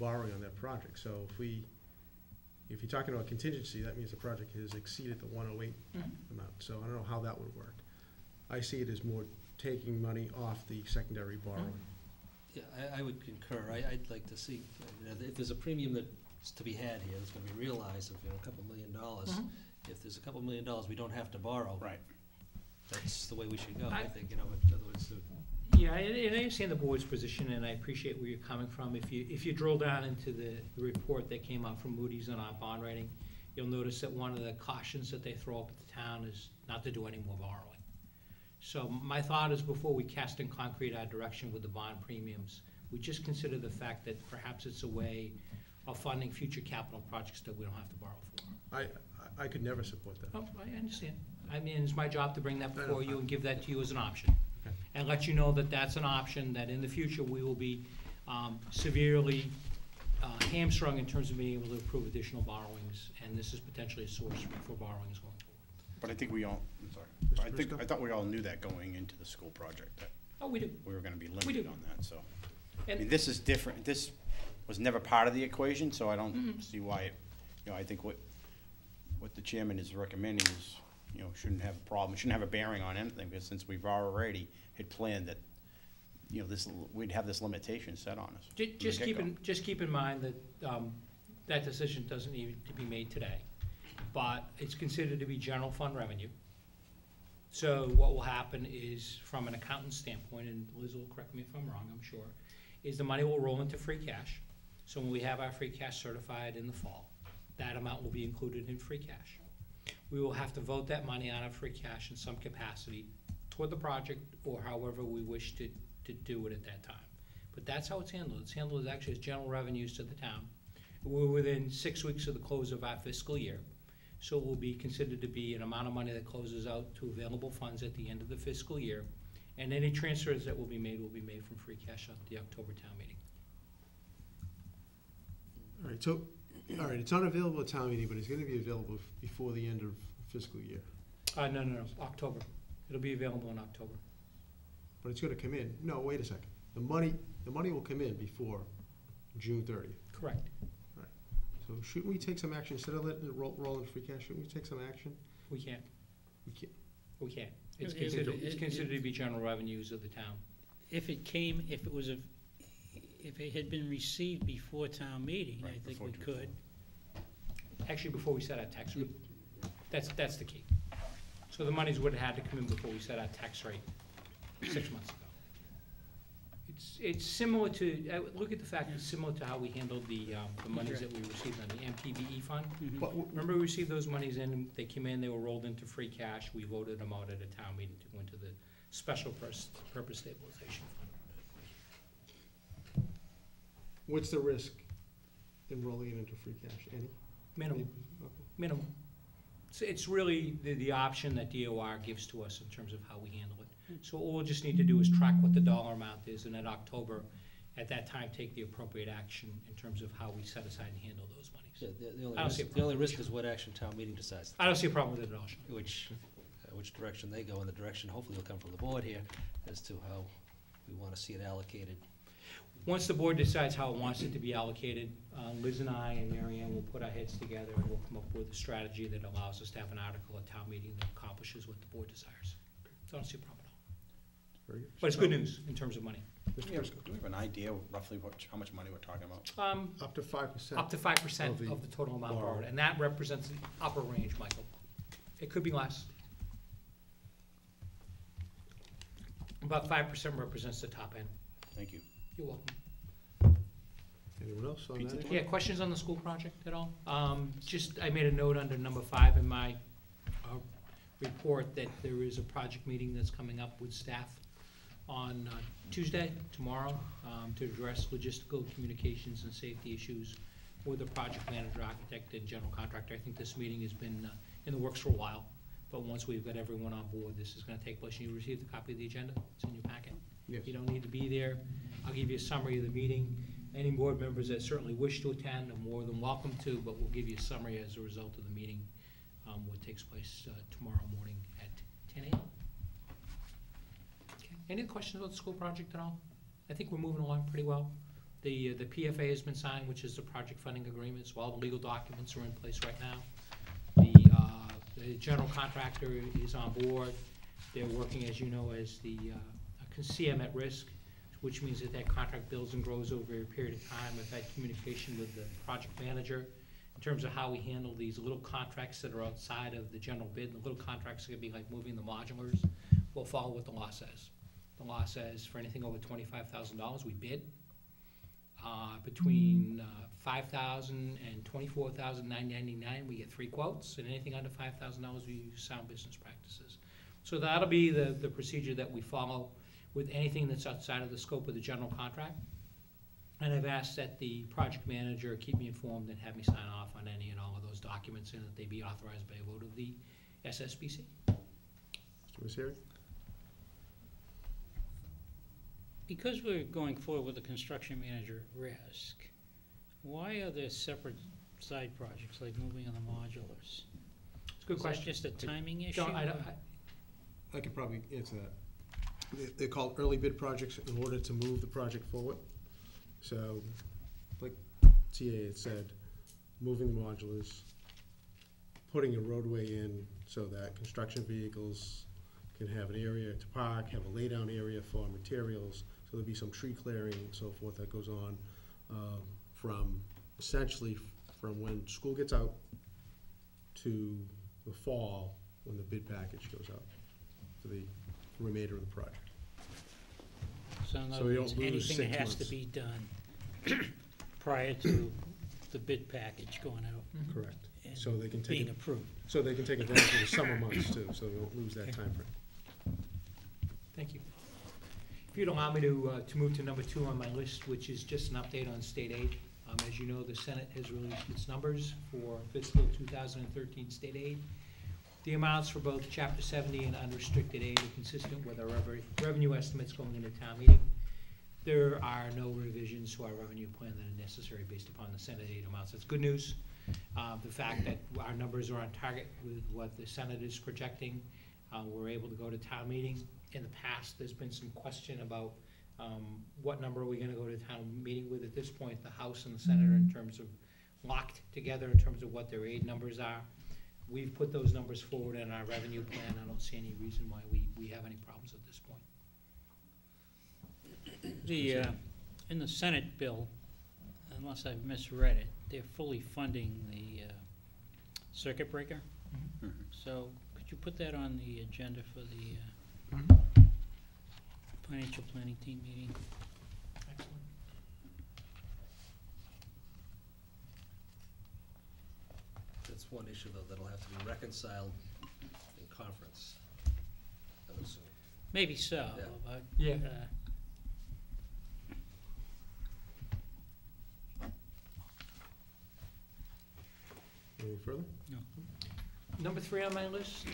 borrowing on that project. So if you're talking about contingency, that means the project has exceeded the 108 amount. So I don't know how that would work. I see it as more taking money off the secondary borrowing. Yeah, I would concur. I'd like to see, if there's a premium that's to be had here, that's gonna be realized of, a couple $1 million. If there's a couple $1 million we don't have to borrow. Right. That's the way we should go, I think, in other words. Yeah, and I understand the board's position, and I appreciate where you're coming from. If you drill down into the report that came out from Moody's on our bond rating, you'll notice that one of the cautions that they throw up at the town is not to do any more borrowing. So my thought is, before we cast in concrete our direction with the bond premiums, we just consider the fact that perhaps it's a way of funding future capital projects that we don't have to borrow for. I could never support that. Oh, I understand. I mean, it's my job to bring that before you and give that to you as an option. Okay. And let you know that that's an option, that in the future we will be severely hamstrung in terms of being able to approve additional borrowings, and this is potentially a source for borrowings going forward. But I think we all, I'm sorry, I thought we all knew that going into the school project, that oh, we do. we were gonna be limited on that, so. And I mean, this is different, this was never part of the equation, so I don't see why it, I think what the chairman is recommending is, shouldn't have a problem, shouldn't have a bearing on anything, because since we've already had planned that, we'd have this limitation set on us. Just keep in mind that that decision doesn't need to be made today, but it's considered to be general fund revenue. So what will happen is, from an accountant's standpoint, and Liz will correct me if I'm wrong, I'm sure, is the money will roll into free cash. So when we have our free cash certified in the fall, that amount will be included in free cash. We will have to vote that money out of free cash in some capacity toward the project, or however we wish to do it at that time. But that's how it's handled. It's handled actually as general revenues to the town. We're within 6 weeks of the close of our fiscal year, so it will be considered to be an amount of money that closes out to available funds at the end of the fiscal year, and any transfers that will be made from free cash at the October town meeting. All right, so, it's not available at town meeting, but it's gonna be available before the end of fiscal year. No, October. It'll be available in October. But it's gonna come in, no, wait a second. The money will come in before June 30th. Correct. All right. So shouldn't we take some action, instead of letting it roll in free cash, shouldn't we take some action? We can't. We can't. We can't. It's considered to be general revenues of the town. If it had been received before town meeting, Right, I think we could. Actually, before we set our tax rate. That's the key. So the monies would have had to come in before we set our tax rate 6 months ago. It's similar to, look at the fact it's similar to how we handled the monies that we received on the MTBE fund. But Remember, we received those monies in, they came in, they were rolled into free cash, we voted them out at a town meeting to go into the special purpose stabilization fund. what's the risk in rolling it into free cash? Any? Minimal. Okay. Minimal. It's really the option that DOR gives to us in terms of how we handle it. So all we'll just need to do is track what the dollar amount is, and in October, at that time, take the appropriate action in terms of how we set aside and handle those monies. Yeah, the only risk is what action town meeting decides. I don't see a problem with it at all, Sean. Which direction they go, and the direction hopefully will come from the board here as to how we want to see it allocated. Once the board decides how it wants it to be allocated, Liz and I and Mary Ann will put our heads together and we'll come up with a strategy that allows us to have an article at town meeting that accomplishes what the board desires. So I don't see a problem at all. Very good. But it's good news in terms of money. Mr. Do Briscoe. we have an idea roughly how much money we're talking about? Up to 5%. Up to 5% of the total amount borrowed, and that represents the upper range, Michael. It could be less. About 5% represents the top end. Thank you. You're welcome. Anyone else on that? Yeah, questions on the school project at all? Just, I made a note under number 5 in my report that there is a project meeting that's coming up with staff on Tuesday, tomorrow, to address logistical communications and safety issues with the project manager, architect, and general contractor. I think this meeting has been in the works for a while, but once we've got everyone on board, this is going to take place. You received a copy of the agenda? It's in your packet. Yes. You don't need to be there. I'll give you a summary of the meeting. Any board members that certainly wish to attend are more than welcome to, but we'll give you a summary as a result of the meeting, what takes place tomorrow morning at 10 a.m. Okay. Any questions about the school project at all? I think we're moving along pretty well. The PFA has been signed, which is the project funding agreement, so all the legal documents are in place right now. The general contractor is on board. They're working, as you know, as the CM at risk, which means that contract builds and grows over a period of time. I've had communication with the project manager in terms of how we handle these little contracts that are outside of the general bid. The little contracts are gonna be like moving the modulars. We'll follow what the law says. The law says for anything over $25,000, we bid. Between $5,000 and $24,999, we get 3 quotes, and anything under $5,000, we use sound business practices. So that'll be the procedure that we follow with anything that's outside of the scope of the general contract. And I've asked that the project manager keep me informed and have me sign off on any and all of those documents, and that they be authorized by a vote of the SSBC. Mr. Misery? Because we're going forward with the construction manager at risk, why are there separate side projects like moving on the modulars? It's a good question. Is that just a timing issue? I could probably answer that. They're called early bid projects in order to move the project forward. So, like TA had said, moving the modulars, putting a roadway in so that construction vehicles can have an area to park, have a lay-down area for materials, so there'll be some tree clearing and so forth that goes on from essentially from when school gets out to the fall when the bid package goes out for the remainder of the project. So in So other we words, don't lose anything that 6 has to months. be done prior to the bid package going out Correct. and So they can take being it, approved. so they can take advantage of the summer months too, so we won't lose that Okay. timeframe. Thank you. If you'd allow me to move to number 2 on my list, which is just an update on state aid. As you know, the Senate has released its numbers for fiscal 2013 state aid. The amounts for both Chapter 70 and unrestricted aid are consistent with our revenue estimates going into town meeting. There are no revisions to our revenue plan that are necessary based upon the Senate aid amounts. That's good news. The fact that our numbers are on target with what the Senate is projecting, we're able to go to town meeting. In the past, there's been some question about what number are we gonna go to town meeting with. At this point, the House and the Senate are in terms of locked together in terms of what their aid numbers are. We've put those numbers forward in our revenue plan. I don't see any reason why we have any problems at this point. In the Senate bill, unless I've misread it, they're fully funding the circuit breaker. Mhm. So could you put that on the agenda for the financial planning team meeting? Excellent. That's one issue, though, that'll have to be reconciled in conference, I would assume. Maybe so, Yeah. but, Yeah. Any further? Number 3 on my list,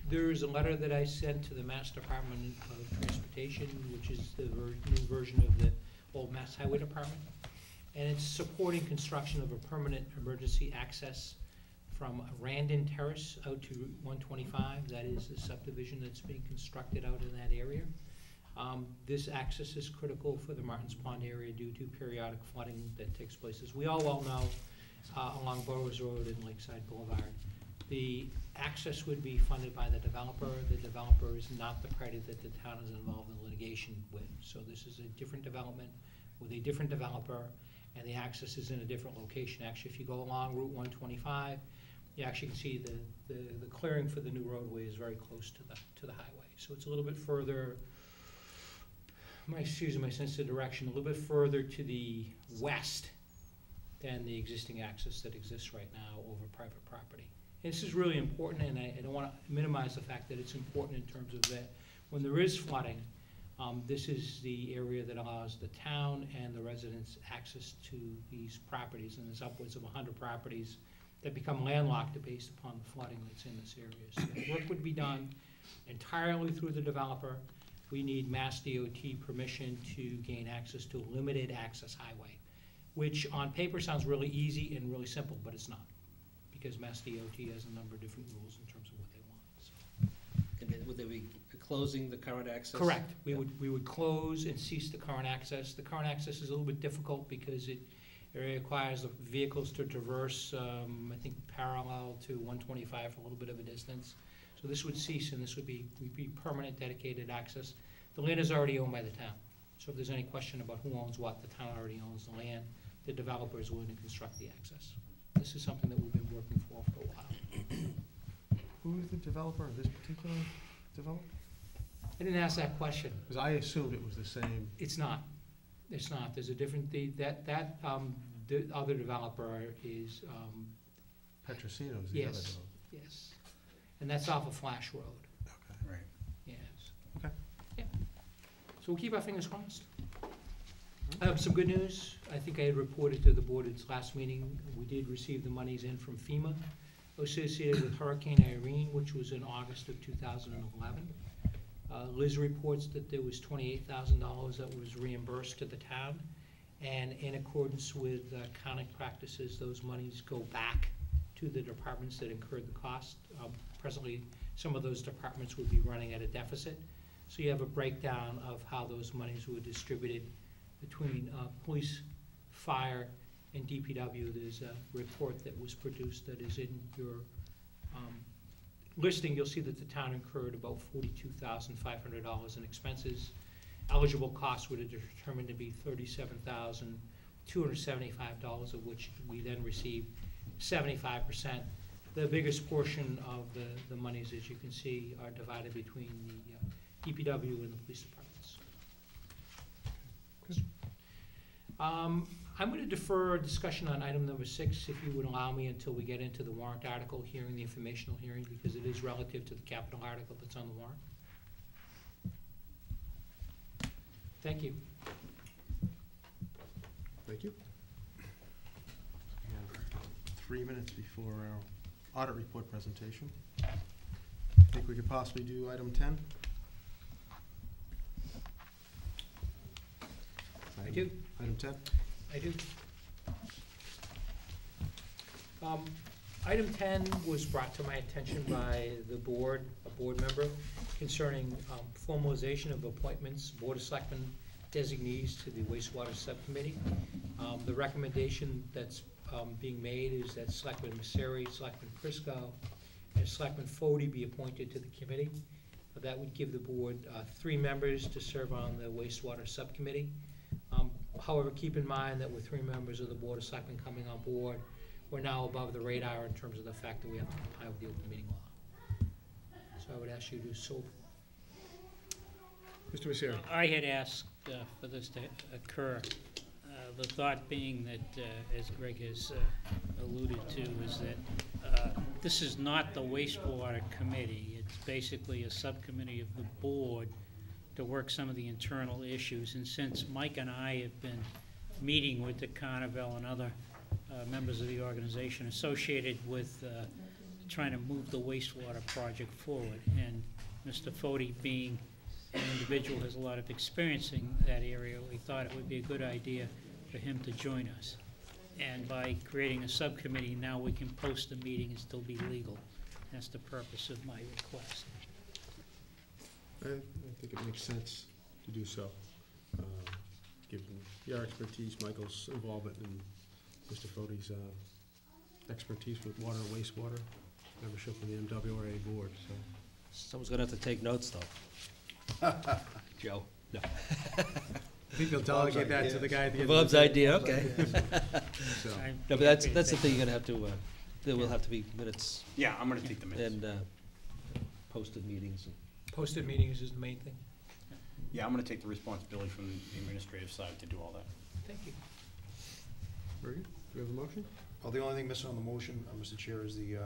there is a letter that I sent to the Mass Department of Transportation, which is the new version of the old Mass Highway Department. And it's supporting construction of a permanent emergency access from Randon Terrace out to Route 125. That is the subdivision that's being constructed out in that area. This access is critical for the Martins Pond area due to periodic flooding that takes place, as we all well know, along Burroughs Road and Lakeside Boulevard. The access would be funded by the developer. The developer is not the party that the town is involved in litigation with. So this is a different development with a different developer, and the access is in a different location. Actually, if you go along Route 125, you actually can see the clearing for the new roadway is very close to the highway. So it's a little bit further, excuse my sense of direction, a little bit further to the west than the existing access that exists right now over private property. And this is really important, and I don't want to minimize the fact that it's important in terms of that when there is flooding, this is the area that allows the town and the residents access to these properties, and there's upwards of 100 properties that become landlocked based upon the flooding that's in this area. So the work would be done entirely through the developer. We need Mass DOT permission to gain access to a limited access highway, which on paper sounds really easy and really simple, but it's not, because Mass DOT has a number of different rules in terms of what they want. So. And Would they be closing the current access? Correct. We Yeah. would close and cease the current access. The current access is a little bit difficult because it requires the vehicles to traverse, I think, parallel to 125 for a little bit of a distance. So this would cease, and this would be permanent dedicated access. The land is already owned by the town. So if there's any question about who owns what, the town already owns the land. The developer is willing to construct the access. This is something that we've been working for a while. Who is the developer of this particular development? I didn't ask that question. Because I assumed it was the same. It's not. It's not. There's a different, the other developer is, Petrosino's the other Yes. developer. yes. And that's off of Flash Road, Okay. Right. yes. Okay. Yeah. So we'll keep our fingers crossed. Some good news. I think I had reported to the board at its last meeting. We did receive the monies in from FEMA associated with Hurricane Irene, which was in August of 2011. Liz reports that there was $28,000 that was reimbursed to the town. And in accordance with accounting practices, those monies go back to the departments that incurred the cost. Presently, some of those departments would be running at a deficit. So you have a breakdown of how those monies were distributed between police, fire, and DPW. There's a report that was produced that is in your listing. You'll see that the town incurred about $42,500 in expenses. Eligible costs were determined to be $37,275, of which we then received 75%. The biggest portion of the monies, as you can see, are divided between the DPW and the police departments. I'm going to defer discussion on item number 6, if you would allow me, until we get into the warrant article hearing, the informational hearing, because it is relative to the capital article that's on the warrant. Thank you. Thank you. We have 3 minutes before our audit report presentation. Think we could possibly do item 10? I do. Item 10? I do. Item 10 was brought to my attention by the board, a board member, concerning formalization of appointments, Board of Selectmen designees to the wastewater subcommittee. The recommendation that's being made is that Selectman Messeri, Selectman Prisco, and Selectman Fode be appointed to the committee. That would give the board 3 members to serve on the wastewater subcommittee. However, keep in mind that with 3 members of the Board of Selectmen coming on board, we're now above the radar in terms of the fact that we have to comply with the open meeting law. So I would ask you to so. Mr. Messeri? I had asked for this to occur. The thought being that, as Greg has alluded to, is that this is not the wastewater committee. It's basically a subcommittee of the board to work some of the internal issues. And since Mike and I have been meeting with the Carnival and other members of the organization associated with trying to move the wastewater project forward, and Mr. Fode being an individual who has a lot of experience in that area, we thought it would be a good idea for him to join us. And by creating a subcommittee, now we can post the meeting and still be legal. That's the purpose of my request. I think it makes sense to do so, given your expertise, Michael's involvement, and Mr. Fode's expertise with water and wastewater, membership in the MWRA board, so. Someone's gonna have to take notes, though. Joe? No. I think they'll delegate that to the guy at the end. Bob's idea, okay. So, I'm No, but happy to that's the take thing, you're gonna have to, there will have to be minutes Yeah, I'm gonna take the minutes. and posted meetings. And Posted meetings is the main thing. Yeah, I'm gonna take the responsibility from the administrative side to do all that. Thank you. very good. Do we have a motion? Well, the only thing missing on the motion, Mr. Chair, is the,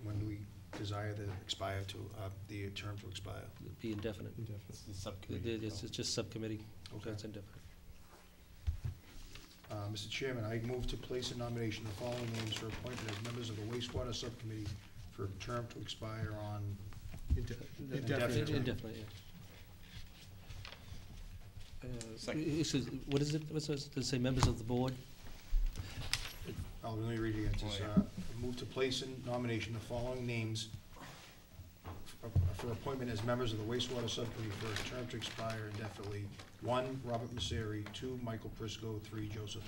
when do we desire the expire to, the term to expire? It'd be indefinite. Indefinite. It's the subcommittee. It's just subcommittee, so Okay. it's indefinite. Mr. Chairman, I move to place in nomination the following names for appointment as members of the wastewater subcommittee for a term to expire on, Indefinite term. Indefinite, yeah. Second. What is it, what's it, does it say members of the board? let me read it again. It says, Oh, yeah. move to place in nomination the following names for appointment as members of the wastewater subcommittee for a term to expire indefinitely. 1, Robert Messeri. 2, Michael Prisco. 3, Joseph